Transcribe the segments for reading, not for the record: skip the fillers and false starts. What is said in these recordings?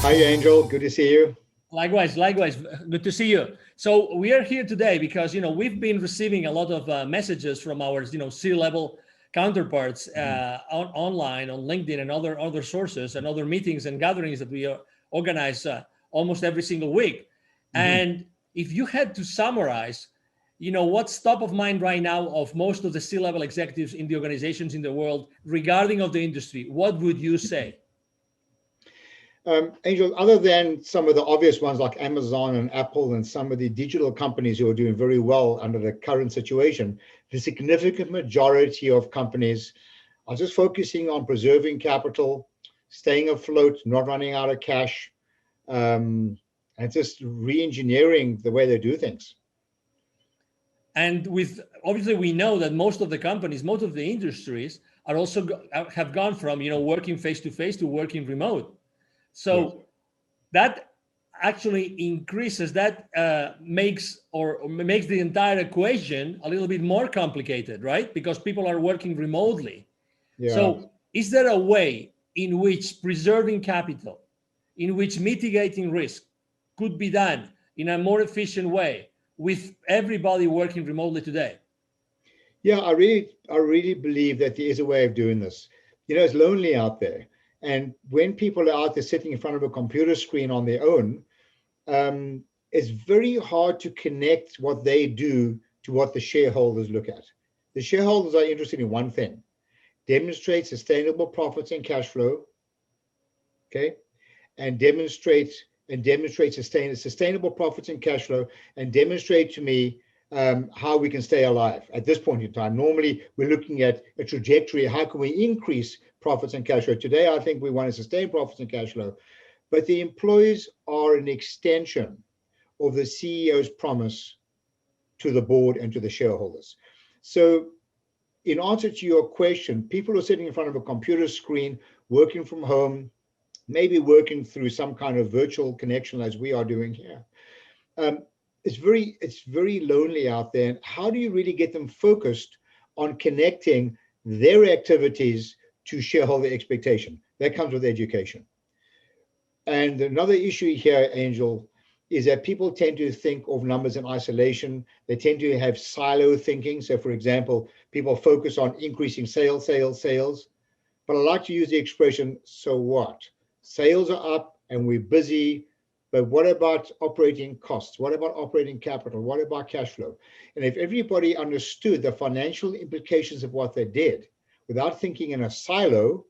Hi, Angel. Good to see you. Likewise, likewise. Good to see you. So we are here today because we've been receiving a lot of messages from our C-level counterparts online on LinkedIn and other sources and other meetings and gatherings that we organize almost every single week. And if you had to summarize, what's top of mind right now of most of the C-level executives in the organizations in the world regarding of the industry, what would you say? Angel, other than some of the obvious ones like Amazon and Apple and some of the digital companies who are doing very well under the current situation, the significant majority of companies are just focusing on preserving capital, staying afloat, not running out of cash, and just re-engineering the way they do things. And obviously we know that most of the companies, most of the industries are also have gone from working face to face to working remote. So yes, that actually increases, that makes the entire equation a little bit more complicated, right? Because people are working remotely. Yeah. So is there a way in which preserving capital, in which mitigating risk could be done in a more efficient way with everybody working remotely today? Yeah, I really believe that there is a way of doing this. It's lonely out there. And when people are out there sitting in front of a computer screen on their own, it's very hard to connect what they do to what the shareholders look at. The shareholders are interested in one thing: demonstrate sustainable profits and cash flow, okay? And demonstrate sustainable profits and cash flow, and demonstrate to me how we can stay alive at this point in time. Normally, we're looking at a trajectory. How can we increase profits and cash flow? Today, I think we want to sustain profits and cash flow, but the employees are an extension of the CEO's promise to the board and to the shareholders. So in answer to your question, people are sitting in front of a computer screen, working from home, maybe working through some kind of virtual connection as we are doing here. It's very lonely out there. How do you really get them focused on connecting their activities to shareholder expectation? That comes with education. And another issue here, Angel, is that people tend to think of numbers in isolation. They tend to have silo thinking. So for example, people focus on increasing sales. But I like to use the expression, so what? Sales are up and we're busy, but what about operating costs? What about operating capital? What about cash flow? And if everybody understood the financial implications of what they did without thinking in a silo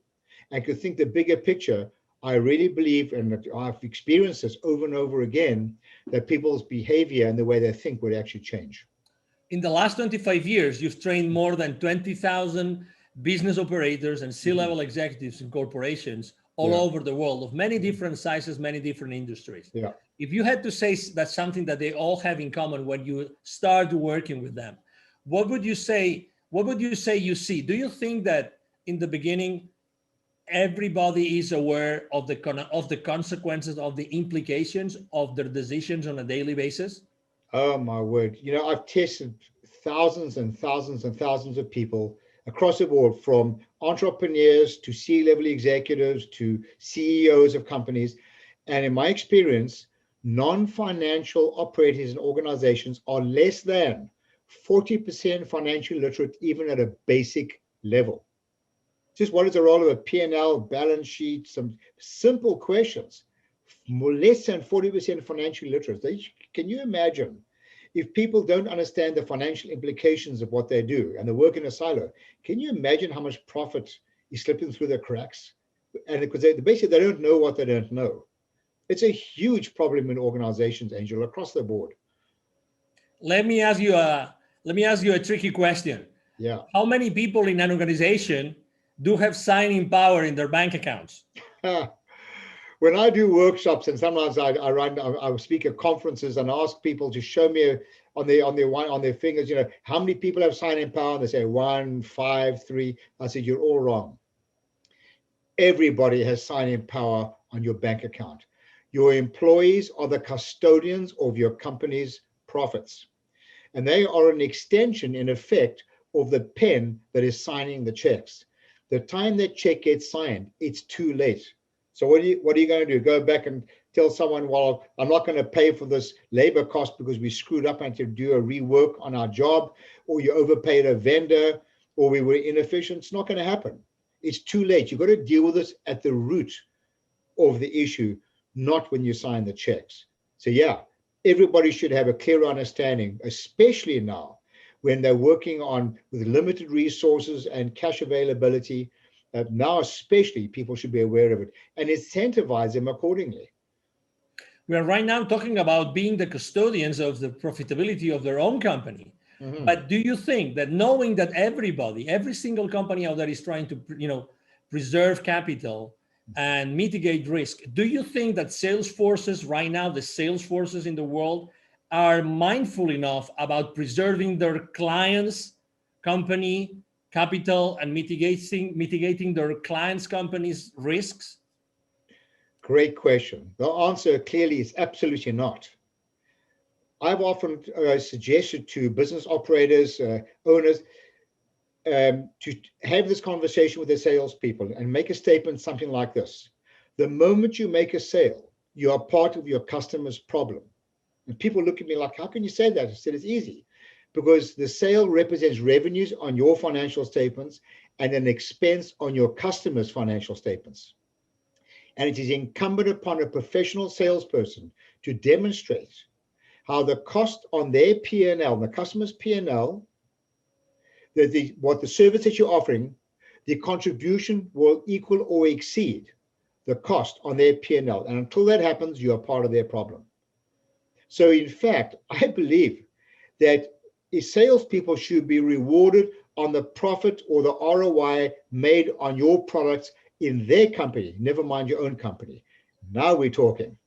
and could think the bigger picture, I really believe, and I've experienced this over and over again, that people's behavior and the way they think would actually change. In the last 25 years, you've trained more than 20,000 business operators and C-level executives in corporations all over the world of many different sizes, many different industries. Yeah. If you had to say that's something that they all have in common when you start working with them, what would you say you see? Do you think that in the beginning, everybody is aware of the consequences, of the implications of their decisions on a daily basis? Oh my word. I've tested thousands and thousands and thousands of people across the board, from entrepreneurs to C-level executives to CEOs of companies. And in my experience, non-financial operators and organizations are less than 40% financially literate, even at a basic level. Just what is the role of a P&L, balance sheet, some simple questions. Less than 40% financially literate. Can you imagine if people don't understand the financial implications of what they do and they work in a silo? Can you imagine how much profit is slipping through the cracks? And because basically they don't know what they don't know. It's a huge problem in organizations, Angel, across the board. Let me ask you a tricky question. Yeah. How many people in an organization do have signing power in their bank accounts? When I do workshops, and sometimes I speak at conferences and ask people to show me on their fingers, how many people have signing power? And they say 1, 5, 3. I said, you're all wrong. Everybody has signing power on your bank account. Your employees are the custodians of your company's profits, and they are an extension, in effect, of the pen that is signing the checks. The time that check gets signed, it's too late. So what are you going to do? Go back and tell someone, well, I'm not going to pay for this labor cost because we screwed up and to do a rework on our job, or you overpaid a vendor, or we were inefficient. It's not going to happen. It's too late. You've got to deal with this at the root of the issue, not when you sign the checks. So yeah, everybody should have a clear understanding, especially now when they're working on with limited resources and cash availability. Now especially people should be aware of it and incentivize them accordingly. We are right now talking about being the custodians of the profitability of their own company. Mm-hmm. But do you think that knowing that every single company out there is trying to, preserve capital and mitigate risk, do you think that sales forces right now, the sales forces in the world, are mindful enough about preserving their clients' company capital and mitigating their clients' companies' risks? Great question. The answer clearly is absolutely not. I've often suggested to business operators, owners, to have this conversation with their salespeople and make a statement something like this. The moment you make a sale, you are part of your customer's problem. And people look at me like, how can you say that? I said, it's easy. Because the sale represents revenues on your financial statements and an expense on your customer's financial statements. And it is incumbent upon a professional salesperson to demonstrate how the cost on their P&L, the customer's P&L, what the service that you're offering, the contribution will equal or exceed the cost on their P&L. And until that happens, you are part of their problem. So in fact, I believe that salespeople should be rewarded on the profit or the ROI made on your products in their company, never mind your own company. Now we're talking.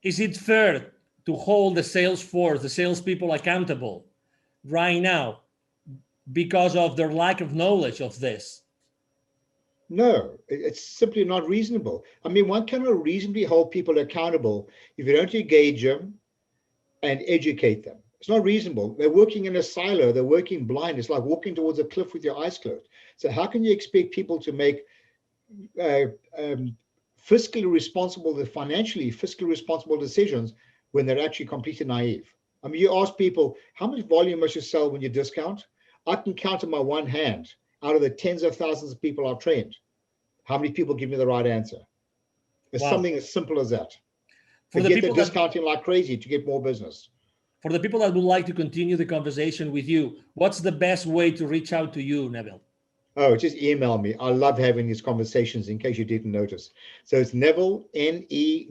Is it fair to hold the sales force, the salespeople accountable right now because of their lack of knowledge of this? No, it's simply not reasonable. I mean, one cannot reasonably hold people accountable if you don't engage them and educate them. It's not reasonable. They're working in a silo. They're working blind. It's like walking towards a cliff with your eyes closed. So how can you expect people to make fiscally responsible decisions when they're actually completely naive? I mean, you ask people, how much volume must you sell when you discount? I can count on my one hand out of the tens of thousands of people I've trained. How many people give me the right answer? It's something as simple as that. Forget the discounting like crazy to get more business. For the people that would like to continue the conversation with you, what's the best way to reach out to you, Neville? Oh, just email me. I love having these conversations in case you didn't notice. So it's Neville, Neville,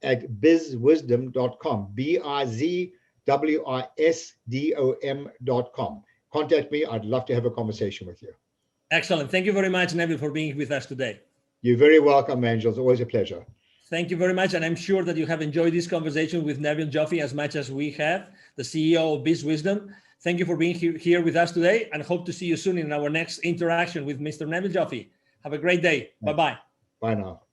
at bizwisdom.com, bizwisdom.com. Contact me. I'd love to have a conversation with you. Excellent. Thank you very much, Neville, for being with us today. You're very welcome, Angel. It's always a pleasure. Thank you very much. And I'm sure that you have enjoyed this conversation with Neville Joffe as much as we have, the CEO of BizWisdom. Thank you for being here with us today, and hope to see you soon in our next interaction with Mr. Neville Joffe. Have a great day. Bye-bye. Bye now.